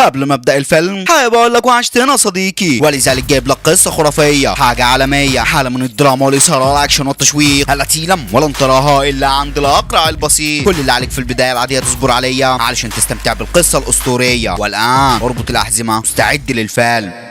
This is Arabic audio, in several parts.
قبل ما ابدا الفيلم حابب اقول لك وحشتنا صديقي، ولذلك جايب لك قصه خرافيه، حاجه عالميه، حاله من الدراما والاثاره والاكشن والتشويق التي لم ولن تراها الا عند الاقرع البسيط. كل اللي عليك في البدايه العاديه تصبر عليا علشان تستمتع بالقصه الاسطوريه. والان اربط الاحزمه، مستعد للفيلم.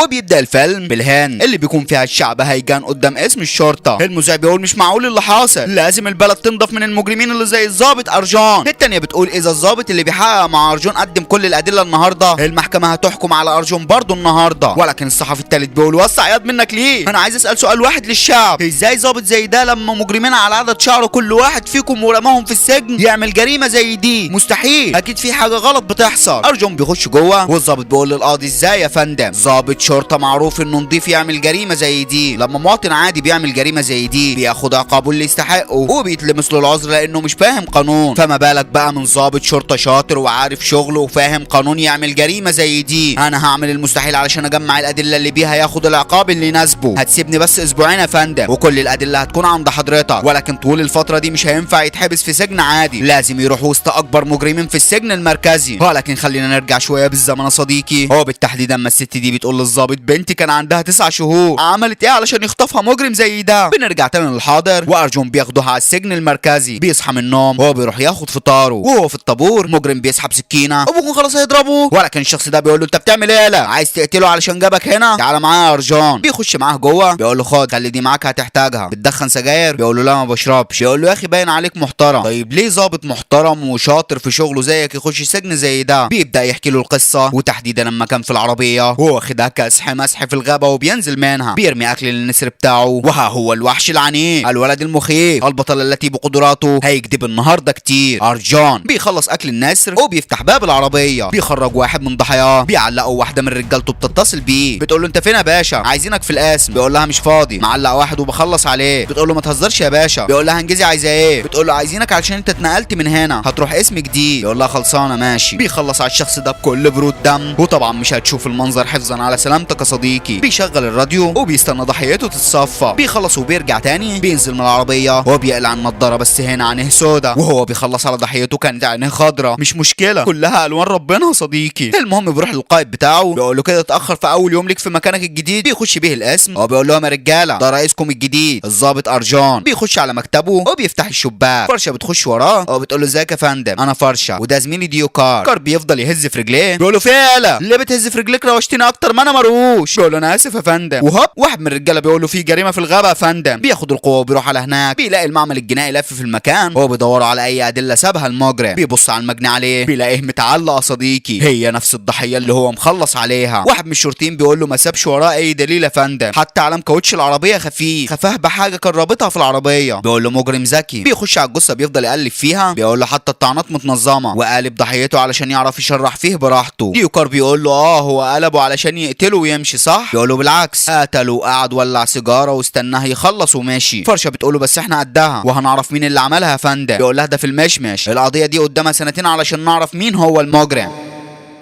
وبيبدا الفيلم بالهان اللي بيكون فيها الشعب هيجان قدام اسم الشرطه. المذيع بيقول مش معقول اللي حاصل، لازم البلد تنضف من المجرمين اللي زي الضابط ارجان. التانيه بتقول اذا الضابط اللي بيحقق مع ارجان قدم كل الادله النهارده، المحكمه هتحكم على ارجان برضه النهارده. ولكن الصحفي التالت بيقول وسع يد منك ليه؟ انا عايز اسال سؤال واحد للشعب، ازاي ضابط زي ده لما مجرمين على عدد شعره كل واحد فيكم ورماهم في السجن يعمل جريمه زي دي؟ مستحيل، اكيد في حاجه غلط بتحصل. ارجان بيخش جوه والضابط بيقول للقاضي ازاي يا فندم؟ ضابط شرطه معروف انه نضيف يعمل جريمه زي دي، لما مواطن عادي بيعمل جريمه زي دي بياخد عقابه اللي يستحقه وبيتلمس له العذر لانه مش فاهم قانون. فما بالك بقى من ضابط شرطه شاطر وعارف شغله وفاهم قانون يعمل جريمه زي دي؟ انا هعمل المستحيل علشان اجمع الادله اللي بيها ياخد العقاب اللي يناسبه. هتسيبني بس اسبوعين يا فندم وكل الادله هتكون عند حضرتك، ولكن طول الفتره دي مش هينفع يتحبس في سجن عادي، لازم يروح وسط اكبر مجرمين في السجن المركزي. ولكن خلينا نرجع شويه بالزمن يا صديقي. هو بالتحديد اما الست دي بتقول للضابط بنتي كان عندها 9 شهور، عملت ايه علشان يخطفها مجرم زي ده؟ بنرجع تاني للحاضر وارجون بياخدوها على السجن المركزي. بيصحى من النوم وهو بيروح ياخد فطاره، وهو في الطابور مجرم بيسحب سكينه وبيكون خلاص هيضربه، ولكن الشخص ده بيقول له انت بتعمل ايه؟ لا عايز تقتله علشان جابك هنا؟ تعالى معايا يا ارجون. بيخش معاه جوه بيقول له خد خلي دي معاك هتحتاجها. بتدخن سجاير؟ بيقول له لا ما بشربش. بيقول له يا اخي باين عليك محترم. طيب ليه ظابط محترم وشاطر في شغله زيك يخش سجن زي ده؟ بيبدا يحكي له القصه، وتحديدا لما كان في العربيه وهو واخدها كسح مسح في الغابه وبينزل منها، بيرمي اكل للنسر بتاعه، وها هو الوحش العنيف الولد المخيف البطل التي بقدراته هيكذب النهارده كتير. ارجان بيخلص اكل النسر وبيفتح باب العربيه، بيخرج واحد من ضحاياه، بيعلقه واحده من رجالته بتتصل بيه بتقول له انت فين يا باشا؟ عايزينك في القسم. بيقول لها مش فاضي. معلق واحد وبخلص عليه. بتقول له ما تهزرش يا باشا. بيقول لها انجزي عايزه ايه؟ بتقول له عايزينك علشان انت اتنقلت من هنا هتروح اسم جديد. بيقول لها خلصانه ماشي. بيخلص على الشخص ده بكل برود دم، وطبعا مش هتشوف المنظر حفظا على سلامتك يا صديقي. بيشغل الراديو وبيستنى ضحيته تتصفى. بيخلص وبيرجع تاني، بينزل من العربيه وبيقلع النضاره، بس هنا عينيه سودا، وهو بيخلص على ضحيته كانت عينيه خضرا. مش مشكله كلها الوان ربنا يا صديقي. المهم بيروح للقائد بتاعه بيقول له كده اتاخر في اول يوم ليك في مكانك الجديد. بيخش بيه القسم وبيقول لهم يا رجاله ده رئيسكم الجديد الضابط ارجان. بيخش على مكتبه وبيفتح الشباك، فرشه بتخش وراه وبتقول له ازيك يا فندم انا فرشه وده زميلي ديوكار. كار بيفضل يهز في رجليه بيقول له فعلا ليه بتهز في رجليك؟ روشتني اكتر ما انا مروش. بيقول له انا اسف يا فندم. وهوب واحد من الرجاله بيقول له في جريمه في الغابه يا فندم. بياخد القوه وبيروح على هناك، بيلاقي المعمل الجنائي لف في المكان وهو بيدور على اي ادله سابها المجرم. بيبص على المجني عليه بيلاقيه متعلق يا صديقي، هي نفس الضحيه اللي هو مخلص عليها. واحد من الشرطيين بيقول له ما سابش وراه اي دليل يا فندم، حتى علم كاوتش العربيه خفيف، خفاه بحاجه كان رابطها في العربيه. بيقول له مجرم ذكي. بيخش على الجثه بيفضل يقلب فيها، بيقول له حتى الطعنات متنظمه، وقالب ضحيته علشان يعرف يشرح فيه براحته. ديوكار بيقول له هو قلبه علشان يقتله ويمشي صح؟ بيقول له بالعكس قتله وقعد ولع سيجاره واستناه يخلص وماشي. فرشه بتقول له بس احنا قدها وهنعرف مين اللي عملها يا فندم. بيقول لها ده في المشمش، القضيه دي قدامها سنتين علشان نعرف مين هو المجرم،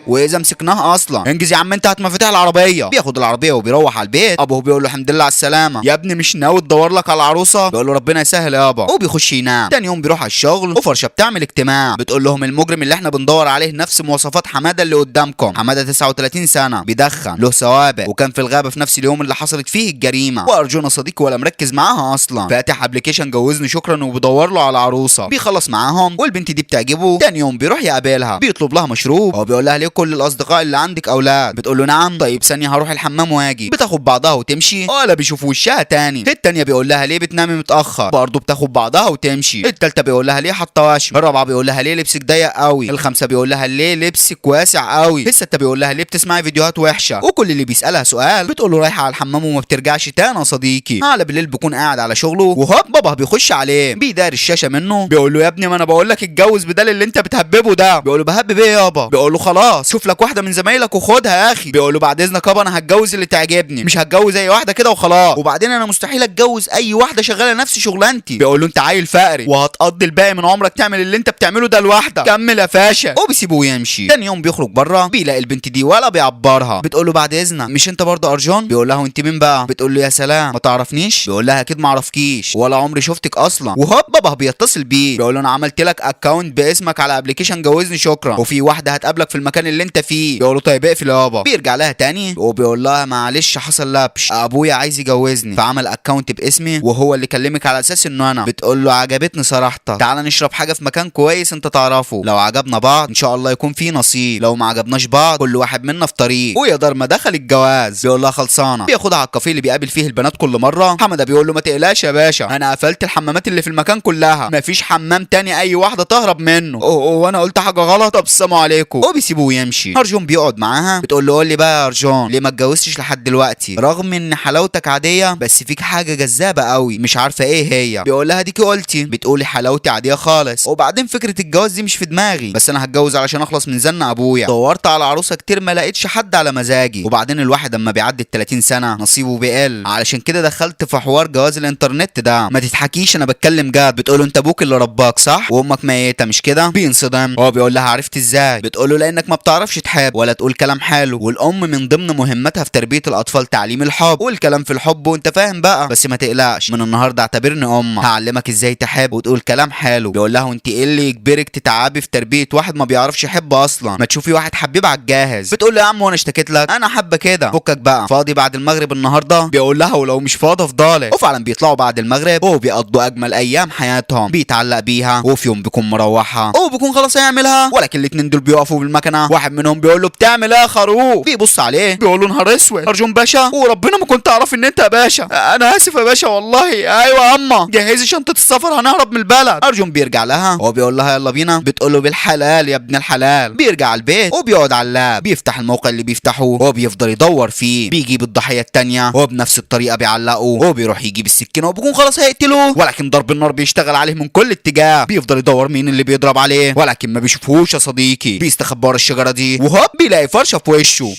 واذا مسكناه اصلا. انجز يا عم انت هات مفاتيح العربيه. بياخد العربيه وبيروح على البيت. ابوه بيقول له الحمد لله على السلامه يا ابني، مش ناوي تدور لك على العروسه؟ بيقول له ربنا يسهل يابا، وبيخش ينام. تاني يوم بيروح على الشغل وفرشه بتعمل اجتماع، بتقول لهم المجرم اللي احنا بندور عليه نفس مواصفات حماده اللي قدامكم. حماده 39 سنه، بيدخن، له سوابق، وكان في الغابه في نفس اليوم اللي حصلت فيه الجريمه. وارجون صديقي ولا مركز معاها اصلا، فاتح ابلكيشن جوزني شكرا وبيدور له على عروسه. بيخلص معاهم والبنت دي بتعجبه. تاني يوم بيروح يقابلها، بيطلب لها مشروب وبيقول لها ليه كل الاصدقاء اللي عندك اولاد؟ بتقول له نعم. طيب ثانيه هروح الحمام واجي. بتاخد بعضها وتمشي، ولا بيشوف وشها تاني. التانيه بيقول لها ليه بتنامي متاخر؟ برضه بتاخد بعضها وتمشي. التالته بيقول لها ليه حاطه وشم؟ الرابعه بيقول لها ليه لبسك ضيق قوي؟ الخامسه بيقول لها ليه لبسك واسع قوي؟ السته بيقول لها ليه بتسمعي فيديوهات وحشه؟ وكل اللي بيسالها سؤال بتقول له رايحه على الحمام وما بترجعش تاني يا صديقي. على بالليل بيكون قاعد على شغله وهوب بابا بيخش عليه، بيدار الشاشه منه، بيقول له يا ابني ما انا بقول لك اتجوز بدل اللي انت بتهببه ده. بيقول له بهبب ايه يابا؟ بيقول له خلاص شوف لك واحده من زمايلك وخدها يا اخي. بيقول له بعد اذنك يابا انا هتجوز اللي تعجبني، مش هتجوز اي واحده كده وخلاص، وبعدين انا مستحيل اتجوز اي واحده شغاله نفس شغلانتي. بيقول له انت عيل فقري وهتقضي الباقي من عمرك تعمل اللي انت بتعمله ده لوحدك، كمل يا فاشا. وبيسيبه ويمشي. تاني يوم بيخرج بره بيلاقي البنت دي ولا بيعبرها. بتقول له بعد اذنك مش انت برضه ارجون؟ بيقول لها وانت مين بقى؟ بتقول له يا سلام ما تعرفنيش؟ بيقول لها اكيد ما اعرفكيش ولا عمري شفتك اصلا. وهوب بابا بيتصل بيه بيقول له انا عملت لك اكونت باسمك على ابلكيشن جوزني شكرا، وفي واحده هتقابلك في المكان اللي انت فيه. بيقول له طيب اقفل يابا. بيرجع لها تاني وبيقول لها معلش حصل لبش، ابويا عايز يجوزني فعمل اكونت باسمي وهو اللي كلمك على اساس انه انا. بتقول له عجبتني صراحتك، تعال نشرب حاجه في مكان كويس انت تعرفه، لو عجبنا بعض ان شاء الله يكون في نصيب، لو ما عجبناش بعض كل واحد منا في طريق. ويا دار ما دخل الجواز. بيقول لها خلصانه. بياخدها على الكافيه اللي بيقابل فيه البنات كل مره. حماده بيقول له ما تقلقش يا باشا، انا قفلت الحمامات اللي في المكان كلها، مفيش حمام تاني اي واحده تهرب منه. وانا قلت حاجه غلط؟ طب السلام عليكم. وبيسيبه ويمشي. ارجون بيقعد معاها. بتقول له قول لي بقى يا ارجون ليه ما اتجوزتش لحد دلوقتي، رغم ان حلاوتك عاديه بس فيك حاجه جذابه قوي مش عارفه ايه هي. بيقول لها ديكي قلتي. بتقولي حلاوتي عاديه خالص، وبعدين فكره الجواز دي مش في دماغي، بس انا هتجوز علشان اخلص من زن ابويا. دورت على عروسه كتير ما لقيتش حد على مزاجي، وبعدين الواحد اما بيعدي ال 30 سنه نصيبه بيقل، علشان كده دخلت في حوار جواز الانترنت ده. ما تضحكيش انا بتكلم جد. بتقول له انت ابوك اللي رباك صح وامك ميته مش كده؟ بينصدم. هو بيقول لها عرفت ازاي؟ بتقول له لانك ما بتعرفش تحب ولا تقول كلام حلو، والام من ضمن مهمتها في تربيه الاطفال تعليم الحب والكلام في الحب وانت فاهم بقى. بس ما تقلقش من النهارده اعتبرني امك، هعلمك ازاي تحب وتقول كلام حلو. بيقول لها وانت ايه اللي يجبرك تتعبي في تربيه واحد ما بيعرفش يحب اصلا؟ ما تشوفي واحد حبيب على الجاهز. بتقول له يا عم وانا اشتكيت لك، انا حابه كده، فكك بقى. فاضي بعد المغرب النهارده؟ بيقول لها ولو مش فاضي افضلك. وفعلا بيطلعوا بعد المغرب وبيقضوا اجمل ايام حياتهم، بيتعلق بيها وفي يوم بيكون مروحها وبيكون خلاص هيعملها، ولكن الاتنين دول بيقفوا بالمكنه. واحد منهم بيقول له بتعمل ايه يا خروف؟ بيبص عليه بيقول له نهار اسود ارجون باشا، وربنا ما كنت اعرف ان انت يا باشا، انا اسف يا باشا والله. ايوه يا اما جهزي شنطه السفر هنهرب من البلد. ارجون بيرجع لها وبيقول لها يلا بينا. بتقول له بالحلال يا ابن الحلال. بيرجع البيت وبيقعد على اللاب، بيفتح الموقع اللي بيفتحه وبيفضل يدور فيه، بيجيب الضحيه التانيه وبنفس الطريقه بيعلقه، وبيروح يجيب السكينه وبيكون خلاص هيقتله، ولكن ضرب النار بيشتغل عليه من كل اتجاه. بيفضل يدور مين اللي بيضرب عليه ولكن ما بيشوفهوش يا صديقي. بيستخبى ورا الشجره دي وهوب بيلاقي فرشه في وشه.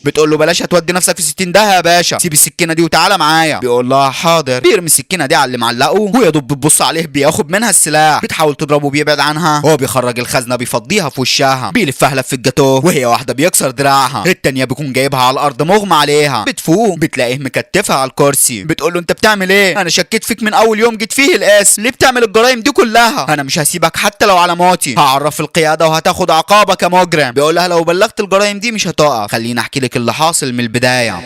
بتقول له بلاش هتودي نفسك في 60 ده يا باشا، سيب السكينه دي وتعالى معايا. بيقول لها حاضر. بيرمي السكينه دي على اللي معلقه ويا دوب بتبص عليه بياخد منها السلاح. بتحاول تضربه بيبعد عنها، هو بيخرج الخزنه بيفضيها في وشها، بيلفها لف الجاتوه وهي واحده بيكسر دراعها، التانيه بيكون جايبها على الارض مغمى عليها. بتفوق بتلاقيه مكتفها على الكرسي. بتقول له انت بتعمل ايه؟ انا شكيت فيك من اول يوم جيت فيه القسم، ليه بتعمل الجرايم دي كلها؟ انا مش هسيبك حتى لو على موتي، هعرف القياده وهتاخد عقابك يا مجرم. بيقول لها لو بلغت الجرايم دي مش هتقف، خليني احكي لك اللي حاصل من البداية.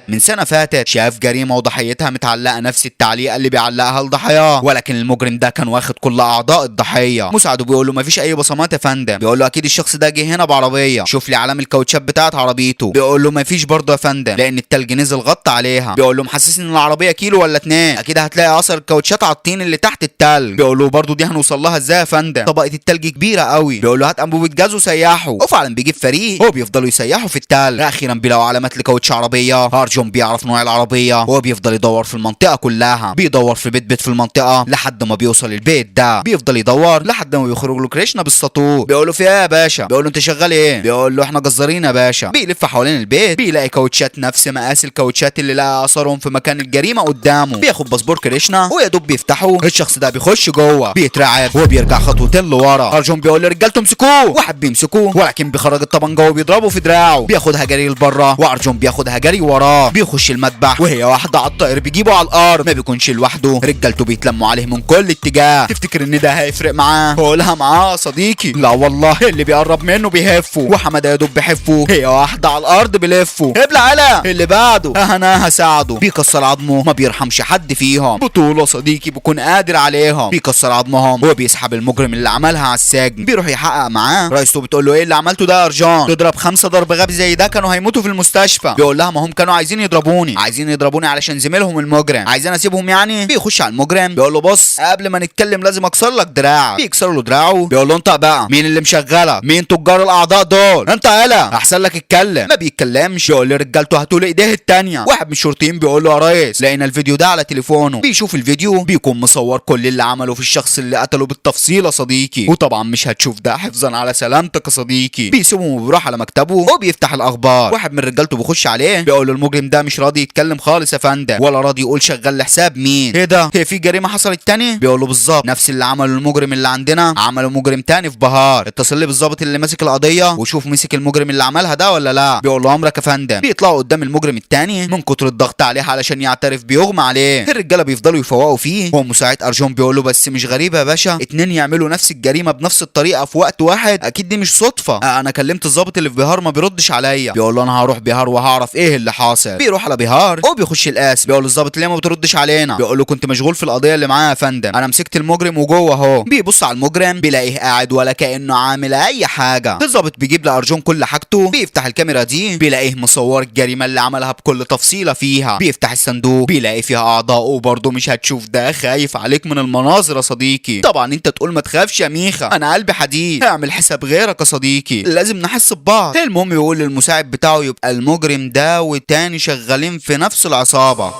من سنة فاتت شاف جريمة وضحيتها متعلقة نفس التعليقة اللي بيعلقها لضحاياه، ولكن المجرم ده كان واخد كل أعضاء الضحية. مساعده بيقول له مفيش أي بصمات يا فندم. بيقول له أكيد الشخص ده جه هنا بعربية، شوف لي علام الكاوتشات بتاعت عربيته. بيقول له مفيش برضه يا فندم لأن التلج نزل غطى عليها. بيقول له محسسني إن العربية كيلو ولا 2، أكيد هتلاقي أثر الكاوتشات على الطين اللي تحت التلج. بيقول له برضه دي هنوصل لها إزاي يا فندم؟ طبقة التلج كبيرة قوي. بيقول له هات أنبوبة جاز وسيحه، وفعلا بيجيب فريق وبيفضلوا يسيحوا في التلج. أخيرا بيلاقوا علامات لكاوتش عربية. أرجون بيعرف نوع العربية وهو بيفضل يدور في المنطقة كلها، بيدور في بيت في المنطقة لحد ما بيوصل البيت ده. بيفضل يدور لحد ما بيخرج له كريشنا بالسطور. بيقول له في ايه يا باشا؟ بيقول له انت شغال ايه؟ بيقول له احنا جزارين يا باشا. بيلف حوالين البيت بيلاقي كاوتشات نفس مقاس الكاوتشات اللي لقى اثرهم في مكان الجريمة قدامه. بياخد باسبور كريشنا ويا دوب بيفتحه، الشخص ده بيخش جوه بيترعب وبيرجع خطوتين لورا. ارجون بيقول لرجالته امسكوه، واحد بيمسكوه ولكن بيخرج الطبنجة وبيضربه في دراعه. بياخدها جري لبره وارجون بياخدها جري وراه. بيخش المذبح وهي واحده على الطائر بيجيبه على الارض، ما بيكونش لوحده، رجالته بيتلموا عليه من كل اتجاه. تفتكر ان ده هيفرق معاه؟ قولها معاه صديقي، لا والله اللي بيقرب منه بيهفه، وحماده يا دوب بيحفه، هي واحده على الارض بيلفه. ابلع على اللي بعده، انا هساعده. بيكسر عظمه ما بيرحمش حد فيهم. بطوله صديقي بيكون قادر عليهم، بيكسر عظمهم وبيسحب المجرم اللي عملها على السجن. بيروح يحقق معاه. رئيسته بتقول له ايه اللي عملته ده يا ارجون؟ تضرب 5 ضرب غبي زي ده كانوا هيموتوا في المستشفى. بيقول لها ما هم كانوا عايزين يضربوني علشان زميلهم المجرم، عايزين اسيبهم يعني؟ بيخش على المجرم بيقول له بص قبل ما نتكلم لازم اكسر لك دراعك. بيكسر له دراعه. بيقول له انت بقى مين اللي مشغلك؟ مين تجار الاعضاء دول؟ انت يالا احسن لك اتكلم. ما بيتكلمش. بيقول لرجالته هاتوا لي ايديه التانيه. واحد من الشرطيين بيقول له يا ريس لقينا الفيديو ده على تليفونه. بيشوف الفيديو بيكون مصور كل اللي عمله في الشخص اللي قتله بالتفصيل يا صديقي، وطبعا مش هتشوف ده حفظا على سلامتك يا صديقي. بيسيبه وبيروح على مكتبه وبيفتح الاخبار. واحد من رجالته بيخش عليه بيقول له المجرم المجرم ده مش راضي يتكلم خالص يا فندم، ولا راضي يقول شغال لحساب مين. ايه ده؟ هي في جريمه حصلت تاني؟ بيقول له بالظبط نفس اللي عمله المجرم اللي عندنا عمله مجرم تاني في بهار. اتصل لي بالظابط اللي ماسك القضيه وشوف مسك المجرم اللي عملها ده ولا لا. بيقول له امرك يا فندم. بيطلعوا قدام المجرم التاني من كتر الضغط عليه علشان يعترف بيغمى عليه. الرجاله بيفضلوا يفوقوا فيه. هو مساعد ارجون بيقول له بس مش غريبه يا باشا، اتنين يعملوا نفس الجريمه بنفس الطريقه في وقت واحد، اكيد دي مش صدفه. انا كلمت الظابط اللي في بيهار ما بيردش عليا. بيقول له انا هروح بيهار وهعرف ايه اللي حاصل. بيروح على بيهار وبيخش القاس. بيقول له الظابط ليه ما بتردش علينا؟ بيقول له كنت مشغول في القضيه اللي معايا يا فندم، انا مسكت المجرم وجوه اهو. بيبص على المجرم بيلاقيه قاعد ولا كانه عامل اي حاجه. الظابط بيجيب لارجون كل حاجته. بيفتح الكاميرا دي بيلاقيه مصور الجريمه اللي عملها بكل تفصيله فيها. بيفتح الصندوق بيلاقي فيها اعضاء وبرضه مش هتشوف ده. خايف عليك من المناظر يا صديقي. طبعا انت تقول ما تخافش يا ميخا، انا قلبي حديد، اعمل حساب غيرك يا صديقي، لازم نحس ببعض. المهم يقول للمساعد بتاعه يبقى المجرم ده والتاني شغالين في نفس العصابه،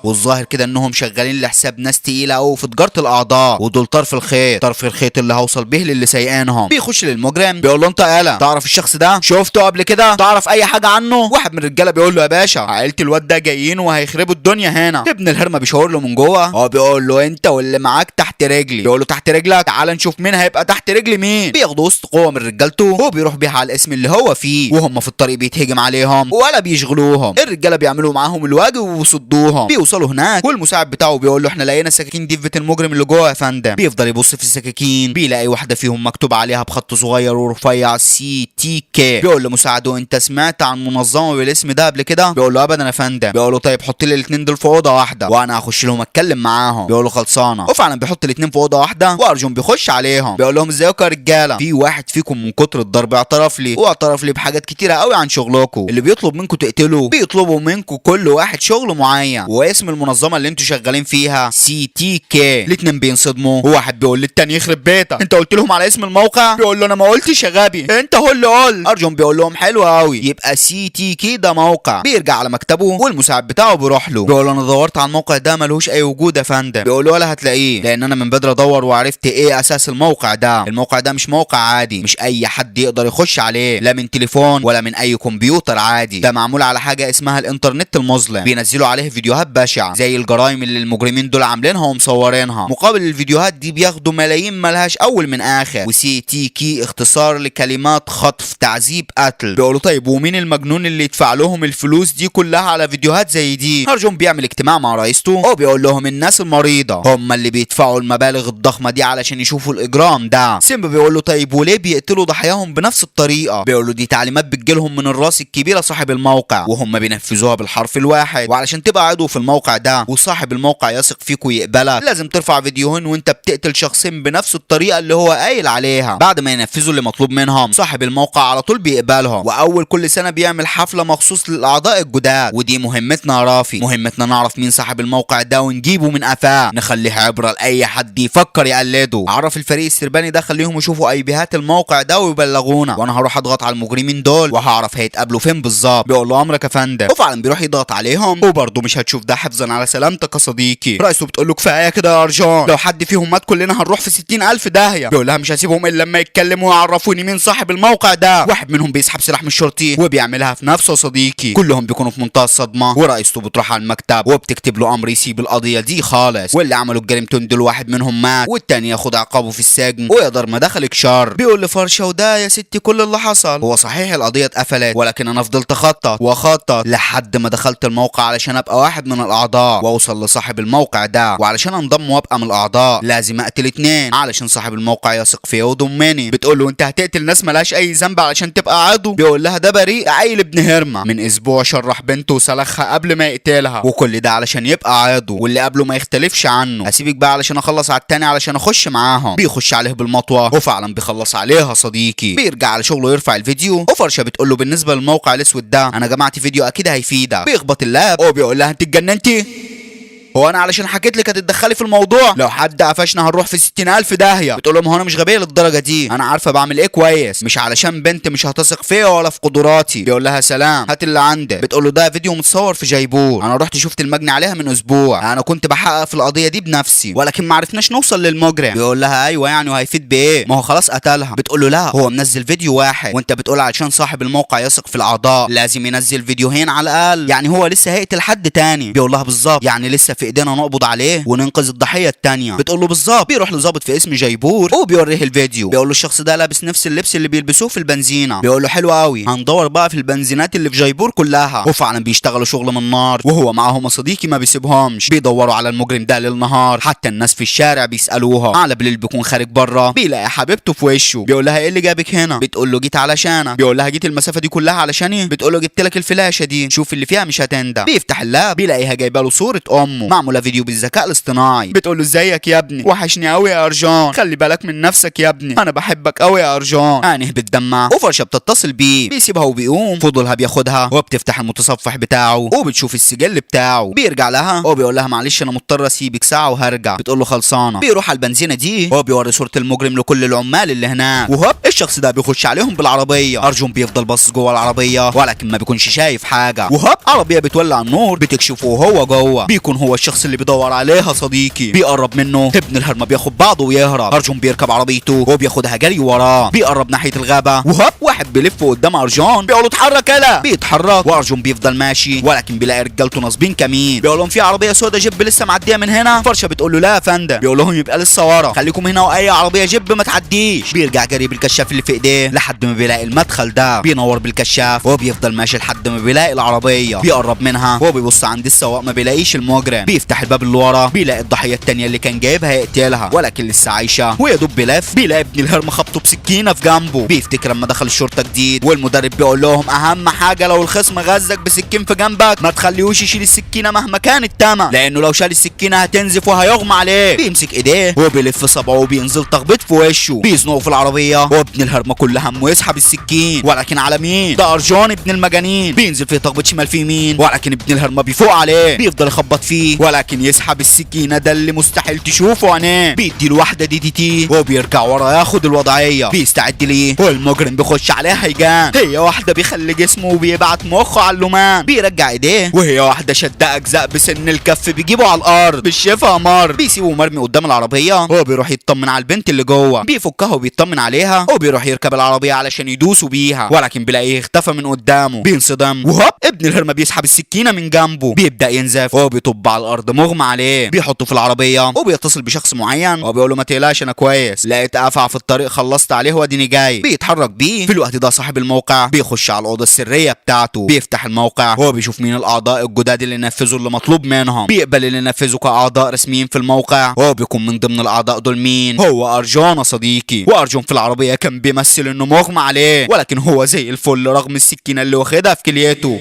والظاهر كده انهم شغالين لحساب ناس تقيله قوي في تجاره الاعضاء، ودول طرف الخيط اللي هوصل به للي سايقينهم. بيخش للمجرم بيقول له انت يالا تعرف الشخص ده؟ شفته قبل كده؟ تعرف اي حاجه عنه؟ واحد من الرجاله بيقول له يا باشا عائله الواد ده جايين وهيخربوا الدنيا هنا. ابن الهرمه بيشاور له من جوه. هو بيقول له انت واللي معاك تحت رجلي. بيقول له تحت رجلك؟ تعال نشوف مين هيبقى تحت رجل مين. بياخدوا وسط قوه من رجالته وبيروح بيها على الاسم اللي هو فيه، وهم في الطريق بيتهجم عليهم ولا بيشغلوهم. الرجاله بيعملوا معاهم الواجب وبيصدوهم. بيوصلوا هناك المساعد بتاعه بيقول له احنا لقينا سكاكين دي في بيت المجرم اللي جوه يا فندم. بيفضل يبص في السكاكين بيلاقي واحده فيهم مكتوب عليها بخط صغير ورفيع CTK. بيقول لمساعده انت سمعت عن منظمه بالاسم ده قبل كده؟ بيقول له ابدا يا فندم. بيقول له طيب حط لي الاثنين دول في اوضه واحده وانا هخش لهم اتكلم معاهم. بيقول له خلصانه. وفعلا بيحط الاثنين في اوضه واحده وارجون بيخش عليهم. بيقول لهم ازيكم يا رجاله، في واحد فيكم من كتر الضرب اعترف لي بحاجات كتيره قوي عن شغلكم، اللي بيطلب منكم تقتلوه بيطلبوا منكم كل واحد شغل معين، واسم المنظمه اللي انتوا شغالين فيها CTK. الاتنين بينصدموا وواحد بيقول للتاني يخرب بيتك انت قلت لهم على اسم الموقع؟ بيقول له انا ما قلتش يا غبي، انت هو اللي قلت. ارجون بيقول لهم حلو قوي، يبقى CTK ده موقع. بيرجع على مكتبه والمساعد بتاعه بيروح له. بيقول له انا دورت على الموقع ده ملوش اي وجود يا فندم. بيقول له ولا هتلاقيه، لان انا من بدري ادور وعرفت ايه اساس الموقع ده. الموقع ده مش موقع عادي، مش اي حد يقدر يخش عليه، لا من تليفون ولا من اي كمبيوتر عادي. ده معمول على حاجه اسمها الانترنت المظلم، بينزلوا عليه فيديوهات بشعه زي الجرائم اللي المجرمين دول عاملينها ومصورينها. مقابل الفيديوهات دي بياخدوا ملايين ملهاش اول من اخر. وCTK اختصار لكلمات خطف تعذيب قتل. بيقولوا طيب ومين المجنون اللي يدفع لهم الفلوس دي كلها على فيديوهات زي دي؟ ارجون بيعمل اجتماع مع رئيسته وبيقول لهم الناس المريضه هم اللي بيدفعوا المبالغ الضخمه دي علشان يشوفوا الاجرام ده. سيمبا بيقول له طيب وليه بيقتلوا ضحاياهم بنفس الطريقه؟ بيقول له دي تعليمات بتجيلهم من الراس الكبيره صاحب الموقع وهم بينفذوها بالحرف الواحد، وعلشان تبقى عضو في الموقع ده وصاحب الموقع يثق فيك ويقبلك لازم ترفع فيديوهين وانت بتقتل شخصين بنفس الطريقه اللي هو قايل عليها. بعد ما ينفذوا اللي مطلوب منهم صاحب الموقع على طول بيقبلهم، واول كل سنه بيعمل حفله مخصوص للاعضاء الجداد. ودي مهمتنا يا رافي، مهمتنا نعرف مين صاحب الموقع ده ونجيبه من قفاه، نخليه عبره لاي حد يفكر يقلده. عرف الفريق السرباني ده خليهم يشوفوا ايبيهات الموقع ده ويبلغونا، وانا هروح اضغط على المجرمين دول وهعرف هيتقابلوا فين بالظبط. بيقول له امرك يا فندم، وفعلا بيروح يضغط عليهم وبرضه مش هتشوف ده حفظا على سلامتك يا صديقي. رئيسه بتقول له كفايه كده يا ارجون، لو حد فيهم مات كلنا هنروح في 60,000 داهيه. بيقول لها مش هسيبهم الا لما يتكلموا ويعرفوني مين صاحب الموقع ده. واحد منهم بيسحب سلاح من الشرطي وبيعملها في نفسه يا صديقي. كلهم بيكونوا في منتهى الصدمه، ورئيسته بتروح على المكتب وبتكتب له امر يسيب القضيه دي خالص، واللي عملوا الجريمتين دول واحد منهم مات والتاني ياخد عقابه في السجن ويقدر ما دخلك شر. بيقول لفرشه وده يا ستي كل اللي حصل هو صحيح القضيه اتقفلت، ولكن انا فضلت اخطط لحد ما دخلت الموقع علشان ابقى واحد من الاعضاء واوصل لصاحب الموقع ده، وعلشان انضم وابقى من الاعضاء لازم اقتل اتنين علشان صاحب الموقع يثق فيا ويضمني. بتقول له انت هتقتل ناس ملهاش اي ذنب علشان تبقى عضو؟ بيقول لها ده بريء، ده عيل ابن هرمه من اسبوع شرح بنته وسلخها قبل ما يقتلها، وكل ده علشان يبقى عضو واللي قبله ما يختلفش عنه. هسيبك بقى علشان اخلص على التاني علشان اخش معاهم. بيخش عليه بالمطوه وفعلا بيخلص عليها صديقي. بيرجع على شغله يرفع الفيديو وفرشه بتقول له بالنسبه للموقع الاسود ده انا جمعت فيديو اكيد هيفيدك. بيخبط اللاب وبيقول لها انت اتجننتي؟ هو انا علشان حكيت لك هتتدخلي في الموضوع؟ لو حد قفشنا هنروح في 60,000 داهيه. بتقول لهم هو انا مش غبيه للدرجه دي، انا عارفه بعمل ايه كويس، مش علشان بنت مش هتثق فيا ولا في قدراتي. بيقول لها سلام، هات اللي عندك. بتقول له ده فيديو متصور في جيبور، انا رحت شفت المجني عليها من اسبوع، انا كنت بحقق في القضيه دي بنفسي ولكن ما عرفناش نوصل للمجرم. بيقول لها ايوه يعني وهيفيد بايه؟ ما هو خلاص قتلها. بتقول له لا هو منزل فيديو واحد، وانت بتقول علشان صاحب الموقع يثق في الاعضاء لازم ينزل فيديوهين على الاقل، يعني هو لسه هيقتل حد تاني. بيقول لها بالظبط، يعني لسه في ايدينا نقبض عليه وننقذ الضحيه التانيه. بتقول له بالظبط. بيروح لظابط في اسم جيبور وبيوريه الفيديو. بيقول له الشخص ده لابس نفس اللبس اللي بيلبسوه في البنزينه. بيقول له حلو قوي، هندور بقى في البنزينات اللي في جيبور كلها. وفعلا بيشتغلوا شغل من نار، وهو معاهم صديقي ما بيسيبهمش، بيدوروا على المجرم ده ليل نهار، حتى الناس في الشارع بيسالوها. على بالليل بيكون خارج بره بيلاقي حبيبته في وشه. بيقول لها ايه اللي جابك هنا؟ بتقول له جيت علشانك. بيقول لها جيت المسافه دي كلها علشاني؟ بتقول له جبت لك الفلاشه دي، شوف اللي فيها مش هتندم. بيفتح اللاب بيلاقيها جايبه له صوره امه معموله فيديو بالذكاء الاصطناعي. بتقول له ازيك يا ابني، وحشني قوي يا ارجان، خلي بالك من نفسك يا ابني، انا بحبك قوي يا ارجان. عينه بتدمع وفرشه بتتصل بيه، بيسيبها وبيقوم. فضلها بياخدها وبتفتح المتصفح بتاعه وبتشوف السجل بتاعه. بيرجع لها وبيقول لها معلش انا مضطر اسيبك ساعه وهرجع. بتقول له خلصانه. بيروح على البنزينه دي وبيوري صوره المجرم لكل العمال اللي هناك، وهوب الشخص ده بيخش عليهم بالعربيه. ارجون بيفضل باصص جوه العربيه ولكن ما بيكونش شايف حاجه، وهوب عربيه بتولع النور بتكشفه وهو جوه. بيكون هو الشخص اللي بيدور عليها صديقي. بيقرب منه ابن الهرمه بياخد بعضه ويهرب. ارجون بيركب عربيته وبياخدها جري وراه. بيقرب ناحيه الغابه وهوب واحد بيلف قدام ارجون بيقول له اتحرك يلا. بيتحرك وارجون بيفضل ماشي ولكن بيلاقي رجالته ناصبين كمين. بيقول لهم في عربيه سودا جيب لسه معديه من هنا. فرشه بتقول له لا يا فندم. بيقول لهم يبقى لسه ورا، خليكم هنا واي عربيه جيب ما تعديش. بيرجع جري بالكشاف اللي في ايديه لحد ما بيلاقي المدخل ده. بينور بالكشاف وبيفضل ماشي لحد ما بيلاقي العربيه. بيقرب منها وبيبص عند السواق ما بيلاقيش المجرم. بيفتح الباب اللي ورا بيلاقي الضحيه التانيه اللي كان جايبها يقتلها ولكن لسه عايشه. ويا دوب بيلف بيلاقي ابن الهرم خبطه بسكينه في جنبه. بيفتكر لما دخل الشرطه جديد والمدرب بيقول لهم اهم حاجه لو الخصم غزك بسكين في جنبك ما تخليهوش يشيل السكينه مهما كان التمن، لانه لو شال السكينه هتنزف وهيغمى عليه. بيمسك ايديه وبيلف صبعه وبينزل تخبيط في وشه. بيزنقه في العربيه وابن الهرمه كل همه يسحب السكين ولكن على مين؟ ده ارجون ابن المجانين. بينزل فيه تخبيط شمال في يمين ولكن ابن الهرمه بيفوق عليه. بيفضل يخبط فيه ولكن يسحب السكينه ده اللي مستحيل تشوفه عينيه. بيديله واحده DDT وبيرجع ورا ياخد الوضعيه. بيستعد ليه والمجرم بيخش عليه هيجان. هي واحده بيخلي جسمه وبيبعت مخه على اللومان. بيرجع ايديه وهي واحده شده اجزاء بسن الكف بيجيبه على الارض بالشفا مر. بيسيبه مرمي قدام العربيه وبيروح يطمن على البنت اللي جوه. بيفكها وبيطمن عليها وبيروح يركب العربيه علشان يدوسوا بيها ولكن بيلاقيه اختفى من قدامه. بينصدم وهوب ابن الهرمه بيسحب السكينه من جنبه. بيبدا ينزف وبيطب على الارض مغمى عليه. بيحطه في العربيه وبيتصل بشخص معين وبيقول له ما تقلقش انا كويس، لقيت افع في الطريق خلصت عليه واديني جاي. بيتحرك بيه. في الوقت ده صاحب الموقع بيخش على الاوضه السريه بتاعته. بيفتح الموقع وبيشوف مين الاعضاء الجداد اللي نفذوا اللي مطلوب منهم. بيقبل اللي نفذوا كاعضاء رسميين في الموقع وبيكون من ضمن الاعضاء دول مين؟ هو ارجون صديقي. وارجون في العربيه كان بيمثل انه مغمى عليه ولكن هو زي الفل رغم السكينه اللي واخدها في كليته.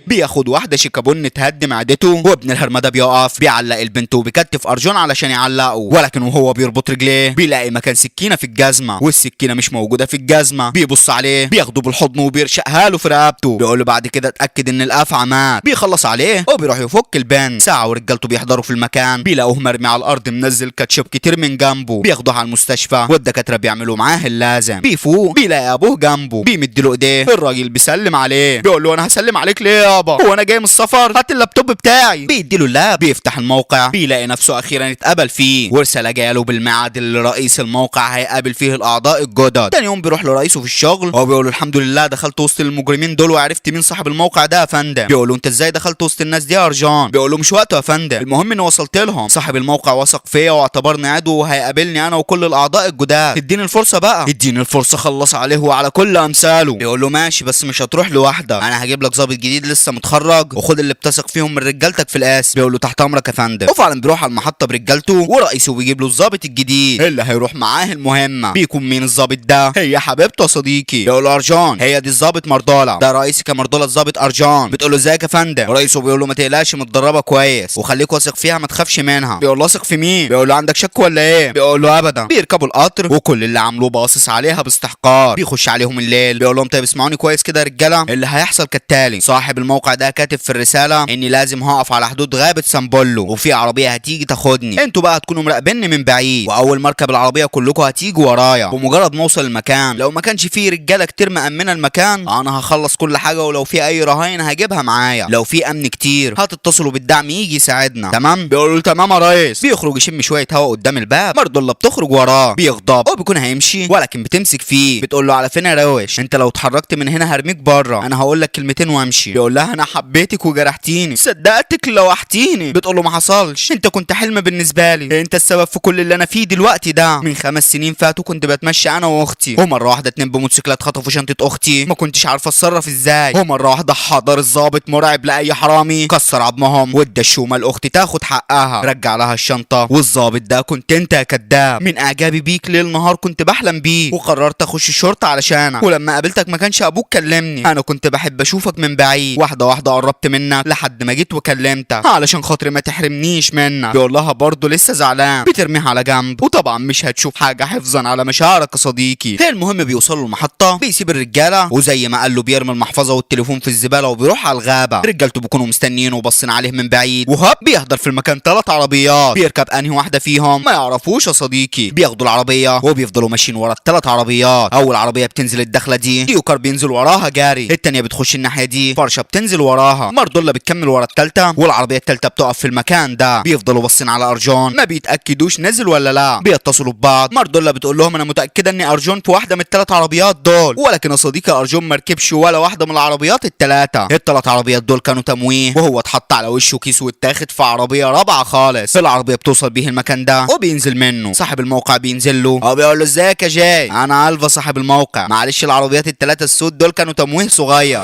بياخد واحده شيكابون تهدي معدته وابن الهرمه ده بيقف بيعلق البنت وبيكتف ارجون علشان يعلقه ولكن وهو بيربط رجليه بيلاقي مكان سكينه في الجزمه والسكينه مش موجوده في الجزمه. بيبص عليه بياخده بالحضن وبيرشقها له في رقبته. بيقول له بعد كده اتاكد ان الافعى مات. بيخلص عليه وبيروح يفك البنت. ساعه ورجالته بيحضروا في المكان بيلاقوه مرمي على الارض منزل كاتشب كتير من جنبه. بياخدوه على المستشفى والدكاتره بيعملوا معاه اللازم. بيفوق بيلاقي ابوه جنبه بيمد له ايديه. الراجل بيسلم عليه بيقول له انا هسلم عليك ليه يابا؟ هو انا جاي من السفر؟ هات اللابتوب بتاعي. بيديله اللاب. بيفتح الموقع بيلاقي نفسه اخيرا اتقبل فيه ورساله جايه له بالميعاد اللي رئيس الموقع هيقابل فيه الاعضاء الجدد. تاني يوم بيروح لرئيسه في الشغل وبيقول له الحمد لله دخلت وسط المجرمين دول وعرفت مين صاحب الموقع ده يا فندم. بيقول له انت ازاي دخلت وسط الناس دي يا ارجان؟ بيقول له مش وقته يا فندم، المهم اني وصلت لهم. صاحب الموقع وثق فيا واعتبرني عضو وهيقابلني انا وكل الاعضاء الجداد. اديني الفرصه بقى. اديني الفرصه خلص عليه وعلى كل امثاله. بيقول له ماشي بس مش هتروح لوحدك، انا هجيب لك ظابط جديد لسه متخرج وخد اللي بتثق فيهم من رجالتك في القاس. بيقول له تحت امرك يا فندم. وفعلا بيروح على المحطه برجالته ورئيسه بيجيب له الظابط الجديد اللي هيروح معاه المهمه. بيكون مين الظابط ده؟ هي حبيبته يا صديقي. بيقول له ارجان هي دي الظابط مردوله، ده رئيسي كمردوله الظابط ارجان. بتقول له ازيك يا فندم؟ رئيسه بيقول له ما تقلقش متدربه كويس وخليك واثق فيها ما تخافش منها. بيقول له واثق في مين؟ بيقول له عندك شك ولا ايه؟ بيقول له ابدا. بيركبوا القطر وكل اللي عملوه باصص عليها باستحقار. بيخش عليهم الليل بيقول لهم طيب اسمعوني كويس كده يا رجاله، اللي هيحصل كالتالي: صاحب الموقع الموقع ده كاتب في الرساله اني لازم هقف على حدود غابه سامبولو وفي عربيه هتيجي تاخدني، انتوا بقى هتكونوا مراقبيني من بعيد، واول ما اركب العربيه كلكم هتيجوا ورايا، بمجرد ما اوصل المكان لو ما كانش فيه رجاله كتير مأمنه المكان انا هخلص كل حاجه، ولو في اي رهاين هجيبها معايا، لو في امن كتير هتتصلوا بالدعم يجي يساعدنا. تمام؟ بيقول له تمام يا ريس. بيخرج يشم شويه هوا قدام الباب، مردولا بتخرج وراه، بيغضب، هو بيكون هيمشي ولكن بتمسك فيه، بتقول له على فين يا روش، انت لو اتحركت من هنا هرميك بره، انا هقول لك كلمتين وامشي. بيقول لها انا حبيتك وجرحتيني، صدقتك لوحتيني. بتقول له ما حصلش، انت كنت حلم بالنسبه لي، انت السبب في كل اللي انا فيه دلوقتي ده. من 5 سنين فاتوا كنت بتمشى انا واختي، ومره واحده 2 بموتوسيكلات خطفوا شنطه اختي، ما كنتش عارفه اتصرف ازاي، ومره واحده حضر الضابط مرعب لاي حرامي كسر عظمهم وادى الشومه لاختي تاخد حقها، رجع لها الشنطه، والضابط ده كنت انت يا كداب. من اعجابي بيك ليل نهار كنت بحلم بيك، وقررت اخش الشرطه علشانك، ولما قابلتك ما كانش ابوك كلمني، انا كنت بحب اشوفك من بعيد، واحده واحده قربت منك لحد ما جيت وكلمتك علشان خاطري ما تحرمنيش منك. بيقول لها برضه لسه زعلان، بترميها على جنب، وطبعا مش هتشوف حاجه حفظا على مشاعرك يا صديقي. المهم بيوصلوا المحطه، بيسيب الرجاله وزي ما قال له بيرمي المحفظه والتليفون في الزباله وبيروح على الغابه، رجالته بيكونوا مستنيين وباصين عليه من بعيد، وهوب بيحضر في المكان 3 عربيات، بيركب انهي واحده فيهم ما يعرفوش يا صديقي، بياخدوا العربيه وبيفضلوا ماشيين ورا ال3 عربيات، اول عربيه بتنزل الدخله دي ديوكر بينزل وراها جاري، الثانيه بتخش الناحيه دي فرشه بتنزل وراها، مردولا بتكمل ورا الثالثه، والعربيه الثالثه بتقف في المكان ده، بيفضلوا باصين على ارجون ما بيتاكدوش نزل ولا لا، بيتصلوا ببعض، مردولا بتقول لهم انا متاكده ان ارجون في واحده من ال3 عربيات دول، ولكن يا صديقي ارجون ما ركبش ولا واحده من العربيات ال3 عربيات دول كانوا تمويه، وهو اتحط على وشه كيس واتاخد في عربيه رابعه خالص، العربيه بتوصل بيه المكان ده وبينزل منه، صاحب الموقع بينزل له وبيقول له ازيك يا جاي، انا الفا صاحب الموقع، معلش العربيات ال3 السود دول كانوا تمويه صغير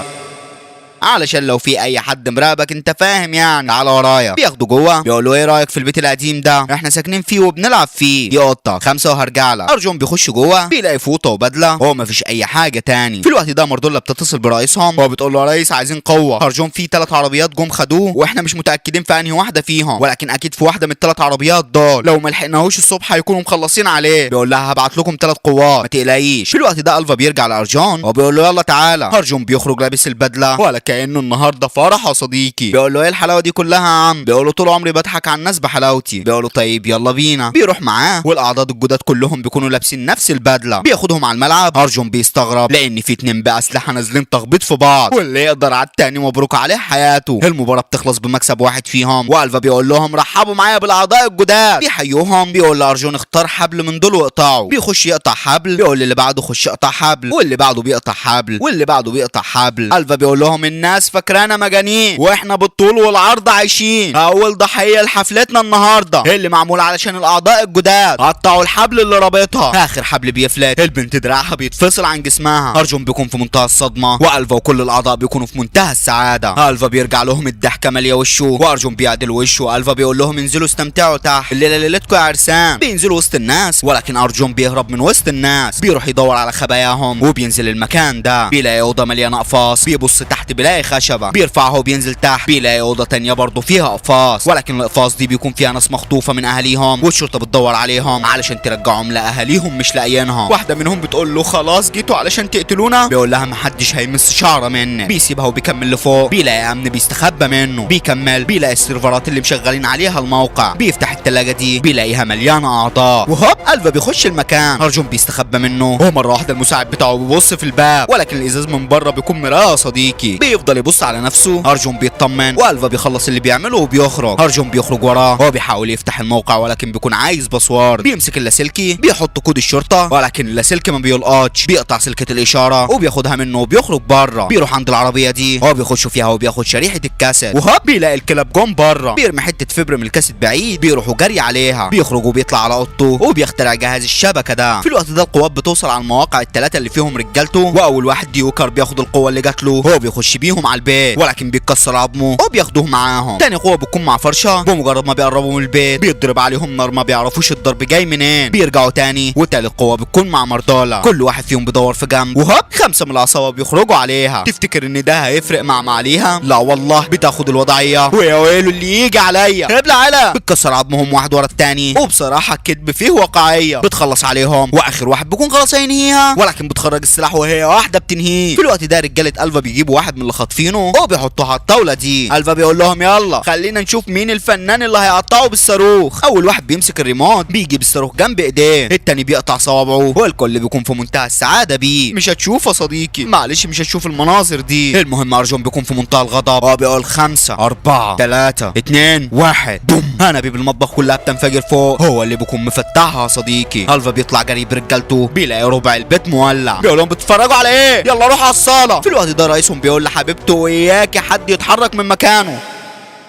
علشان لو في اي حد مراقبك انت فاهم يعني، تعالى ورايا. بياخده جوه، بيقول له ايه رايك في البيت القديم ده، احنا ساكنين فيه وبنلعب فيه، دي اوضه 5 وهرجع لك. ارجون بيخش جوه بيلاقي فوطه وبدله، هو مفيش اي حاجه تاني. في الوقت ده مردولا بتتصل برئيسهم، هو بتقول له يا ريس عايزين قوه، ارجون في 3 عربيات جم خدوه واحنا مش متاكدين في انهي واحده فيهم، ولكن اكيد في واحده من ال3 عربيات دول، لو ما لحقناهوش الصبح هيكونوا مخلصين عليه. بيقول لها هبعت لكم 3 قوات ما تقلقيش. في الوقت ده الفا بيرجع لارجون وبيقول له يلا تعالى، ارجون بيخرج لابس البدله ولا كانه النهارده فرح يا صديقي. بيقول له ايه الحلاوه دي كلها يا عم، بيقول له طول عمري بضحك على الناس بحلاوتي. بيقول له طيب يلا بينا. بيروح معاه والاعضاء الجداد كلهم بيكونوا لابسين نفس البدله، بياخدهم على الملعب. ارجون بيستغرب لان في 2 باسلحه نازلين تخبيط في بعض، واللي يقدر على التاني مبروك عليه حياته. المباراه بتخلص بمكسب واحد فيهم، والفا بيقول لهم رحبوا معايا بالاعضاء الجداد، بيحيوهم. بيقول لارجون اختار حبل من دول واقطعه، بيخش يقطع حبل، بيقول اللي بعده خش اقطع حبل، واللي بعده بيقطع حبل، واللي بعده بيقطع حبل. الفا بيقول لهم الناس فاكرانا مجانين واحنا بالطول والعرض عايشين، اول ضحيه لحفلتنا النهارده اللي معمول علشان الاعضاء الجداد، قطعوا الحبل اللي رابطها. اخر حبل بيفلت، البنت دراعها بيتفصل عن جسمها. ارجون بيكون في منتهى الصدمه، والفا وكل الاعضاء بيكونوا في منتهى السعاده. الفا بيرجع لهم الضحكه ماليه وشه، وارجون بيعدل وشه، والفا بيقول لهم انزلوا استمتعوا تحت، الليله ليلتكم يا عرسان. بينزلوا وسط الناس، ولكن ارجون بيهرب من وسط الناس، بيروح يدور على خباياهم، وبينزل المكان ده بيلاقي اوضه مليانه اقفاص، بيبص تحت بيلاقي خشبه، بيرفعها وبينزل تحت بيلاقي اوضه تانيه برضه فيها اقفاص، ولكن الاقفاص دي بيكون فيها ناس مخطوفه من اهاليهم، والشرطه بتدور عليهم علشان ترجعهم لاهاليهم مش لاقيينهم. واحده منهم بتقول له خلاص جيتوا علشان تقتلونا، بيقول لها محدش هيمس شعره مني. بيسيبها وبيكمل لفوق، بيلاقي امن بيستخبى منه، بيكمل بيلاقي السيرفرات اللي مشغلين عليها الموقع، بيفتح التلاجه دي بيلاقيها مليانه اعضاء، وهوب الفا بيخش المكان. ارجون بيستخبى منه، ومره واحده المساعد بتاعه بيبص في الباب، ولكن الازاز من بره بيكون مرايه صديقي. بيفضل يبص على نفسه، ارجون بيطمن، والفا بيخلص اللي بيعمله وبيخرج. ارجون بيخرج وراه، هو بيحاول يفتح الموقع ولكن بيكون عايز باسورد. بيمسك اللاسلكي بيحط كود الشرطه، ولكن اللاسلكي ما بيلقطش، بيقطع سلكه الاشاره وبياخدها منه وبيخرج بره. بيروح عند العربيه دي، هو بيخش فيها وبياخد شريحه الكاسيت، وهوب بيلاقي الكلاب جم بره، بيرمي حته فبر من الكاسيت بعيد، بيروحوا جري عليها، بيخرج وبيطلع على اوضته وبيخترع جهاز الشبكه ده. في الوقت ده القوات بتوصل على المواقع ال3 اللي فيهم رجالته، واول واحد ديوكر بياخد القوه اللي جات له، هو بيخش بيهم على البيت ولكن بيتكسر عظمه وبياخدوه معاهم. تاني قوه بتكون مع فرشه، بمجرد ما بيقربوا من البيت بيضرب عليهم نار ما بيعرفوش الضرب جاي منين، بيرجعوا تاني. وتالت قوه بتكون مع مردولا، كل واحد فيهم بيدور في جنب، وهوب 5 من العصابه بيخرجوا عليها. تفتكر ان ده هيفرق مع معاليها؟ لا والله، بتاخد الوضعيه ويا ويلو اللي يجي عليا ابلع على. بتكسر عظمهم واحد ورا التاني، وبصراحه الكذب فيه واقعيه، بتخلص عليهم واخر واحد بيكون خلاص هينهيها، ولكن بتخرج السلاح وهي واحده بتنهيه. في الوقت ده رجاله الفا بيجيبوا واحد من اللي خاطفينه وبيحطوه على الطاوله دي. الفا بيقول لهم يلا خلينا نشوف مين الفنان اللي هيقطعه بالصاروخ. اول واحد بيمسك الريموت بيجي بالصاروخ جنب ايديه، التاني بيقطع صوابعه، والكل بيكون في منتهى السعاده بيه. مش هتشوف يا صديقي، معلش مش هتشوف المناظر دي. المهم ارجون بيكون في منتهى الغضب، هو بيقول 5 4 3 2 1 بوم. انابيب المطبخ كلها بتنفجر فوق، هو اللي بيكون مفتحها يا صديقي. الفا بيطلع جري برجالته، بيلاقي ربع البيت مولع، بيقول لهم بتتفرجوا على ايه؟ يلا روحوا على الصاله. في الوقت ده رئيسهم بيقول لحبيبته وياك حد يتحرك من مكانه،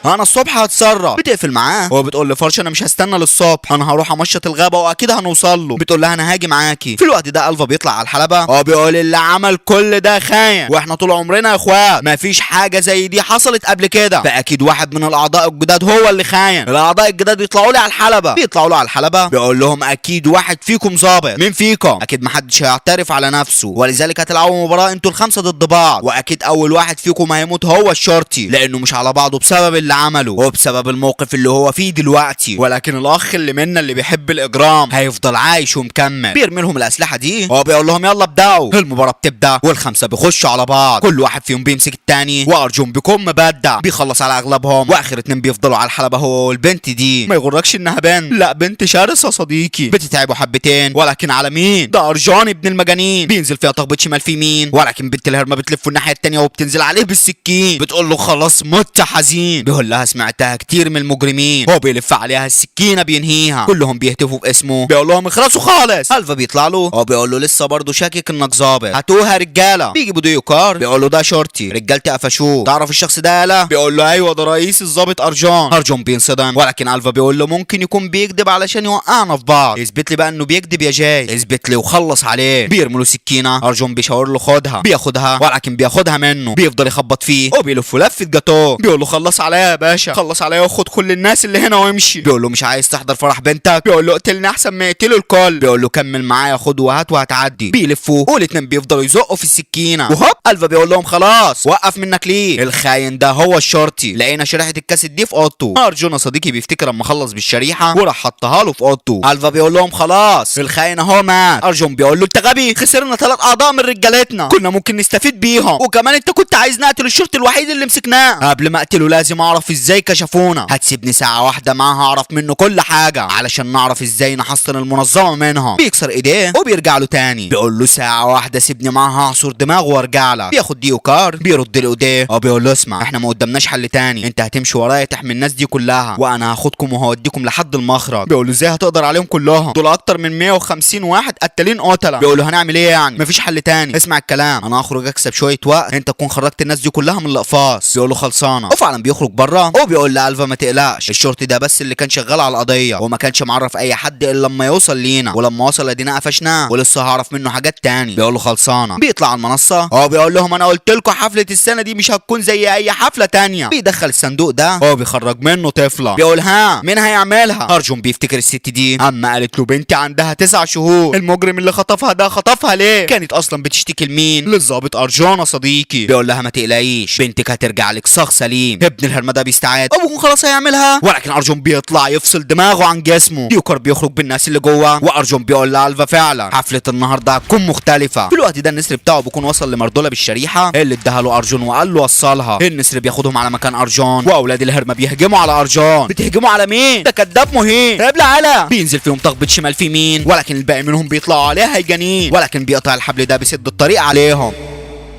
انا الصبح هتصرف. بتقفل معاه، هو بتقول لفرش انا مش هستنى للصبح، انا هروح امشط الغابه واكيد هنوصل له. بتقول لها انا هاجي معاكي. في الوقت ده الفا بيطلع على الحلبه، هو بيقول اللي عمل كل ده خاين، واحنا طول عمرنا يا اخوات مفيش حاجه زي دي حصلت قبل كده، فاكيد واحد من الاعضاء الجداد هو اللي خاين. الاعضاء الجداد بيطلعوا لي على الحلبه، بيطلعوا له على الحلبه، بيقول لهم اكيد واحد فيكم ظابط. مين فيكم؟ اكيد محدش هيعترف على نفسه، ولذلك هتلعبوا مباراه انتوا الخمسه ضد بعض، واكيد اول واحد فيكم هيموت هو الشرطي، لانه مش على بعضه بسبب اللي عمله وبسبب الموقف اللي هو فيه دلوقتي. ولكن الاخ اللي منا اللي بيحب الاجرام هيفضل عايش ومكمل. بيرمي لهم الاسلحه دي، هو بيقول لهم يلا ابداوا. المباراه بتبدا والخمسه بيخشوا على بعض، كل واحد فيهم بيمسك التاني، وارجون بيكون مبدع بيخلص على اغلبهم، واخر اتنين بيفضلوا على الحلبه هو والبنت دي. ما يغركش انها بنت، لا بنت شرسه صديقي، بتتعبوا حبتين، ولكن على مين؟ ده ارجون ابن المجانين. بينزل فيها تخبط شمال في يمين، ولكن بنت الهرمه بتلف الناحيه التانيه وبتنزل عليه بالسكين، بتقول له خلاص مت حزين. بيقول لها سمعتها كتير من المجرمين، هو بيلف عليها السكينه بينهيها، كلهم بيهتفوا باسمه، بيقول لهم اخلصوا خالص. الفا بيطلع له، هو بيقول له لسه برضه شاكك انك ظابط، هاتوها رجاله. بيجي بدو كار، بيقول له ده شرطي، رجالتي قفشوه، تعرف الشخص ده يالا؟ بيقول له ايوه ده رئيس الظابط ارجون. ارجون بينصدم، ولكن الفا بيقول له ممكن يكون بيكذب علشان يوقعنا في بعض، اثبت لي بقى انه بيكذب يا جاي، اثبت لي وخلص عليه. بيرموا له سكينه، ارجون بيشاور له خدها، بياخدها ولكن بياخدها منه، بيفضل يخبط فيه وبيلف لفه جاتوه، بيقول له خلص عليا يا باشا، خلص عليا وخد كل الناس اللي هنا وامشي. بيقول له مش عايز تحضر فرح بنتك؟ بيقول له اقتلني احسن ما يقتلوا الكل. بيقول له كمل معايا خد وهات وهتعدي. بيلفوا والاتنين بيفضلوا يزقوا في السكينه، وهوب الفا بيقول لهم خلاص وقف منك ليه، الخاين ده هو الشرطي، لقينا شريحه الكاسيت دي في اوضته. ارجون صديقي بيفتكر اما خلص بالشريحه وراح حطها له في اوضته. الفا بيقول لهم خلاص الخاين اهو مات. ارجون بيقول له انت غبي، خسرنا 3 اعضاء من رجالتنا كنا ممكن نستفيد بيهم، وكمان انت كنت عايز نقتل الشرطي الوحيد اللي مسكناه، قبل ما اقتله لازم اعرف ازاي كشفونا، هتسيبني ساعه واحده معاه هعرف منه كل حاجه علشان نعرف ازاي نحصن المنظمه منهم. بيكسر ايديه وبيرجع له تاني، بيقول له ساعه واحده سيبني معاه هعصر دماغه وارجع لك. بياخد دي وكار بيرد له ايديه وبيقول له اسمع احنا ما قدامناش حل تاني، انت هتمشي ورايا تحمي الناس دي كلها وانا هاخدكم وهوديكم لحد المخرج. بيقول له ازاي هتقدر عليهم كلهم، دول اكتر من 150 واحد قتالين قتله. بيقول له هنعمل ايه يعني، مفيش حل تاني، اسمع الكلام انا هخرج اكسب شويه وقت انت تكون خرجت الناس دي كلها من الاقفاص. بيقول له خلصانه، وفعلا بيخرج بره وبيقول لالفا ما تقلقش الشرطي ده بس اللي كان شغال على القضيه وما كانش معرف اي حد الا لما يوصل لينا، ولما وصل ادينا قفشناه ولسه هعرف منه حاجات تاني. بيقول له خلصانه. بيطلع على المنصه هو بيقول لهم انا قلت لكم حفله السنه دي مش هتكون زي اي حفله تانيه. بيدخل الصندوق ده هو بيخرج منه طفله، بيقول ها مين هيعملها؟ ارجون بيفتكر الست دي اما قالت له بنتي عندها 9 شهور، المجرم اللي خطفها ده خطفها ليه؟ كانت اصلا بتشتكي لمين؟ للظابط ارجون يا صديقي. بيقول لها ما تقلقيش بنتك هترجع لك صاغ سليم. ابن الهرمه ده بيستعد ابوكم خلاص هيعملها، ولكن ارجون بيطلع يفصل دماغه عن جسمه. ديوكر بيخرج بالناس اللي جوه، وارجون بيقول لالفا فعلا حفله النهارده هتكون مختلفه. في الوقت ده النسر بتاعه بيكون وصل لمردوله بالشريحه اللي اداها له ارجون وقال له وصلها. النسر بياخدهم على مكان ارجون، واولاد الهرمه بيهجموا على ارجون. بتهجموا على مين؟ ده كداب مهين ابلع على. بينزل فيهم تخبط شمال في يمين، ولكن الباقي منهم بيطلعوا عليه هيجانين، ولكن بيقطع الحبل ده بيسد الطريق عليهم.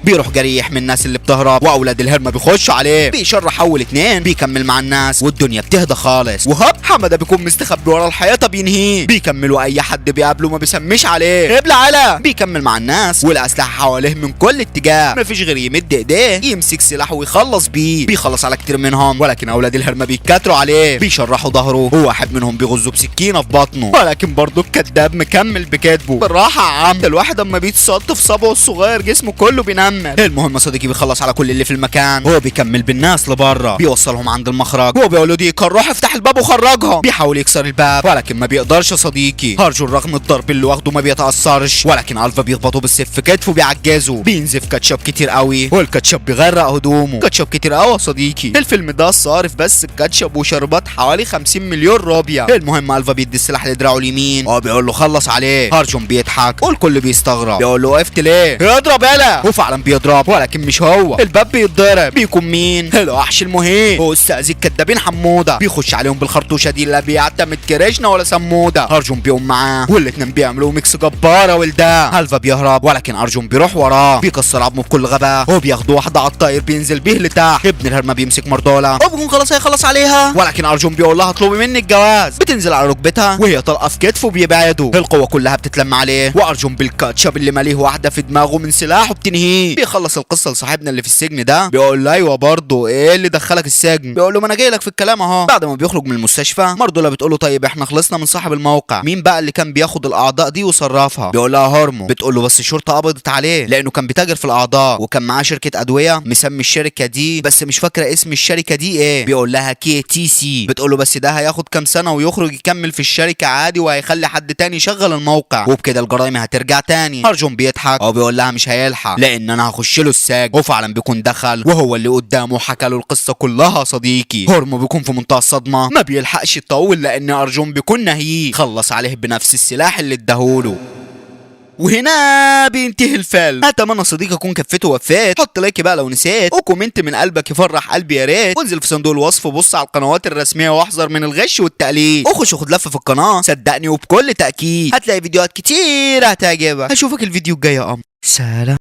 بيروح جري يحمي الناس اللي بتهرب، واولاد الهرمه بيخشوا عليه، بيشرح اول اتنين، بيكمل مع الناس والدنيا بتهدى خالص. وهوب حماده بيكون مستخبي ورا الحيطه بينهيه، بيكملوا اي حد بيقابله ما بيسميش عليه ابلع على. بيكمل مع الناس والاسلحه حواليه من كل اتجاه، مفيش غير يمد ايديه يمسك سلاحه ويخلص بيه. بيخلص على كتير منهم، ولكن اولاد الهرمه بيتكاتروا عليه، بيشرحوا ظهره، وواحد منهم بيغزه بسكينه في بطنه، ولكن برضه الكداب مكمل بكذبه. بالراحه يا عم، ده الواحد اما بيتصد في صبعه الصغير جسمه كله بينمل. المهم صديقي بيخلص على كل اللي في المكان، هو بيكمل بالناس لبره، بيوصلهم عند المخرج، هو بيقول له ديكر روح افتح الباب وخرجهم. بيحاول يكسر الباب ولكن ما بيقدرش يا صديقي. ارجون رغم الضرب اللي واخده ما بيتاثرش، ولكن الفا بيخبطه بالسيف في كتفه بيعجزه. بينزف كاتشب كتير قوي والكاتشب بيغرق هدومه. كاتشب كتير قوي يا صديقي، الفيلم ده صارف بس الكاتشب وشربات حوالي 50 مليون روبيا. المهم الفا بيدي السلاح لدراعه اليمين، هو بيقول له خلص عليه. ارجون بيضحك والكل بيستغرب، بيقول له وقفت ليه؟ اضرب يالا. وفعلا بيضرب ولكن مش هو، الباب بيتضرب. بيكون مين؟ الوحش المهين واستاذ الكدابين حموده. بيخش عليهم بالخرطوشه دي، لا بيعتمد كريشنا ولا سموده. ارجون بيقوم معاه والاتنين بيعملوا ميكس جباره ولده. الفا بيهرب ولكن ارجون بيروح وراه، بيكسر عظمه بكل غباء وبياخدوا واحده على الطاير بينزل بيه لتحت. ابن الهرمه بيمسك مردوله وبيكون خلاص هيخلص عليها، ولكن ارجون بيقول لها اطلبي مني الجواز. بتنزل على ركبتها وهي طلقه في كتفه بيبعده. القوه كلها بتتلم عليه وارجون بالكاتشب اللي ماليه واحده في دماغه من سلاحه بتنهيه. بيخلص القصه لصاحبنا اللي في السجن ده، بيقول له ايوه برضه ايه اللي دخلك السجن؟ بيقول له ما انا جاي لك في الكلام اهو. بعد ما بيخرج من المستشفى مردوله بتقول له طيب احنا خلصنا من صاحب الموقع، مين بقى اللي كان بياخد الاعضاء دي وصرفها؟ بيقول لها هرمو. بتقول له بس الشرطه قبضت عليه لانه كان بيتاجر في الاعضاء وكان معاه شركه ادويه مسمي الشركه دي، بس مش فاكره اسم الشركه دي ايه. بيقول لها كي تي سي. بتقول له بس ده هياخد كام سنه ويخرج يكمل في الشركه عادي وهيخلي حد تاني يشغل الموقع وبكده الجرايم هترجع تاني. ارجون بيضحك او بيقول لها مش هيلحق لان انا هخش له السجن، وفعلا بيكون دخل وهو اللي قدامه حكى له القصه كلها. صديقي هرمو بيكون في منتهى الصدمه، ما بيلحقش يطول لان ارجون بيكون نهيه خلص عليه بنفس السلاح اللي اداهوله. وهنا بينتهي الفيلم. اتمنى صديقي اكون كفيته ووفيت. حط لايك بقى لو نسيت وكومنت من قلبك يفرح قلبي يا ريت، وانزل في صندوق الوصف وبص على القنوات الرسميه واحذر من الغش والتقليد، وخش خد لفه في القناه صدقني وبكل تاكيد هتلاقي فيديوهات كتير هتعجبك. اشوفك الفيديو الجاي يا قمر. سلام.